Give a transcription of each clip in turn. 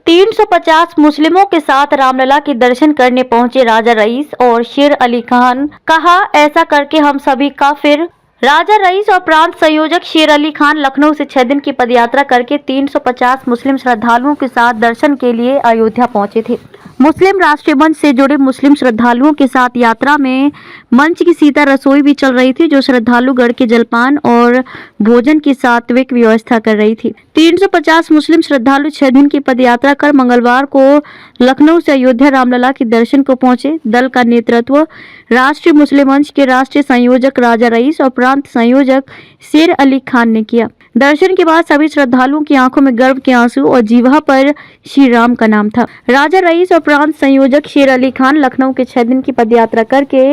350 मुस्लिमों के साथ रामलला के दर्शन करने पहुंचे राजा रईस और शेर अली खान। कहा, ऐसा करके हम सभी काफिर। राजा रईस और प्रांत संयोजक शेर अली खान लखनऊ से 6 दिन की पदयात्रा करके 350 मुस्लिम श्रद्धालुओं के साथ दर्शन के लिए अयोध्या पहुंचे थे। मुस्लिम राष्ट्रीय मंच से जुड़े मुस्लिम श्रद्धालुओं के साथ यात्रा में मंच की सीता रसोई भी चल रही थी, जो श्रद्धालुगण के जलपान और भोजन की सात्विक व्यवस्था कर रही थी। 350 मुस्लिम श्रद्धालु 6 दिन की पदयात्रा कर मंगलवार को लखनऊ से अयोध्या रामलला के दर्शन को पहुंचे। दल का नेतृत्व राष्ट्रीय मुस्लिम मंच के राष्ट्रीय संयोजक राजा रईस और प्रांत संयोजक शेर अली खान ने किया। दर्शन के बाद सभी श्रद्धालुओं की आंखों में गर्व के आंसू और जीवा पर श्री राम का नाम था। राजा रईस और प्रांत संयोजक शेर अली खान लखनऊ के 6 दिन की पदयात्रा करके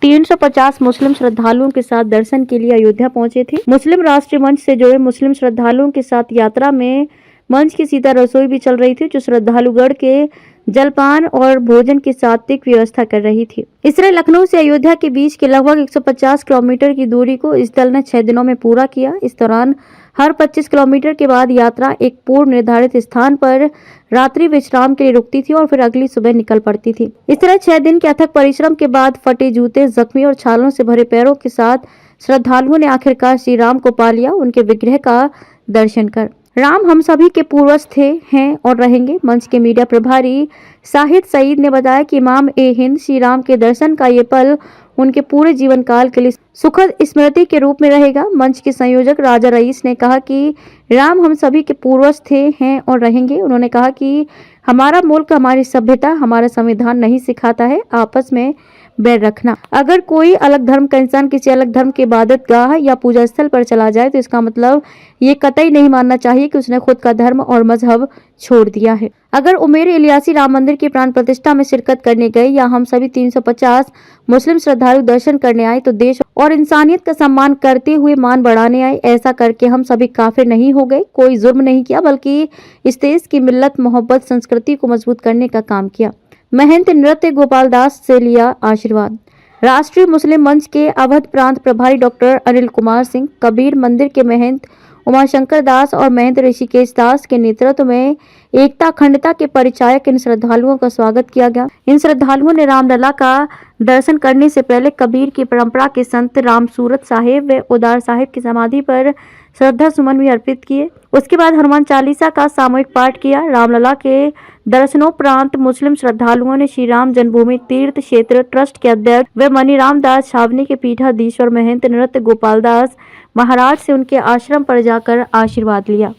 350 मुस्लिम श्रद्धालुओं के साथ दर्शन के लिए अयोध्या पहुंचे थे। मुस्लिम राष्ट्रीय मंच से जुड़े मुस्लिम श्रद्धालुओं के साथ यात्रा में मंच की सीता रसोई भी चल रही थी, जो श्रद्धालुगण के जलपान और भोजन की सात्विक व्यवस्था कर रही थी। इस तरह लखनऊ से अयोध्या के बीच के लगभग 150 किलोमीटर की दूरी को इस दल ने 6 दिनों में पूरा किया। इस दौरान हर 25 किलोमीटर के बाद यात्रा एक पूर्व निर्धारित स्थान पर रात्रि विश्राम के लिए रुकती थी और फिर अगली सुबह निकल पड़ती थी। इस तरह 6 दिन के अथक परिश्रम के बाद फटे जूते, जख्मी और छालों से भरे पैरों के साथ श्रद्धालुओं ने आखिरकार श्री राम को पा लिया, उनके विग्रह का दर्शन कर। राम हम सभी के पूर्वज थे, हैं और रहेंगे। मंच के मीडिया प्रभारी साहिद सईद ने बताया कि इमाम ए हिंद श्री राम के दर्शन का ये पल उनके पूरे जीवन काल के लिए सुखद स्मृति के रूप में रहेगा। मंच के संयोजक राजा रईस ने कहा कि राम हम सभी के पूर्वज थे, हैं और रहेंगे। उन्होंने कहा कि हमारा मुल्क, हमारी सभ्यता, हमारा संविधान नहीं सिखाता है आपस में बैर रखना। अगर कोई अलग धर्म का इंसान किसी अलग धर्म के इबादत गाह या पूजा स्थल पर चला जाए तो इसका मतलब ये कतई नहीं मानना चाहिए कि उसने खुद का धर्म और मजहब छोड़ दिया है। अगर उमेर इलियासी राम मंदिर की प्राण प्रतिष्ठा में शिरकत करने गए या हम सभी 350 मुस्लिम श्रद्धालु दर्शन करने आए तो देश और इंसानियत का सम्मान करते हुए मान बढ़ाने आए। ऐसा करके हम सभी काफिर नहीं हो गए, कोई जुर्म नहीं किया, बल्कि इस देश की मिल्लत, मोहब्बत, संस्कृति को मजबूत करने का काम किया। महंत नृत्य गोपाल दास से लिया आशीर्वाद। राष्ट्रीय मुस्लिम मंच के अवध प्रांत प्रभारी डॉक्टर अनिल कुमार सिंह, कबीर मंदिर के महंत उमाशंकर दास और महंत ऋषिकेश दास के नेतृत्व में एकता अखंडता के परिचायक इन श्रद्धालुओं का स्वागत किया गया। इन श्रद्धालुओं ने रामलला का दर्शन करने से पहले कबीर की परंपरा के संत राम सूरत साहेब व उदार साहेब की समाधि पर श्रद्धा सुमन भी अर्पित किए। उसके बाद हनुमान चालीसा का सामूहिक पाठ किया। रामलला के दर्शनोपरांत मुस्लिम श्रद्धालुओं ने श्री राम जन्मभूमि तीर्थ क्षेत्र ट्रस्ट के अध्यक्ष व मनीराम दास छावनी के पीठाधीश्वर महंत नृत्य गोपाल दास महाराज से उनके आश्रम पर जाकर आशीर्वाद लिया।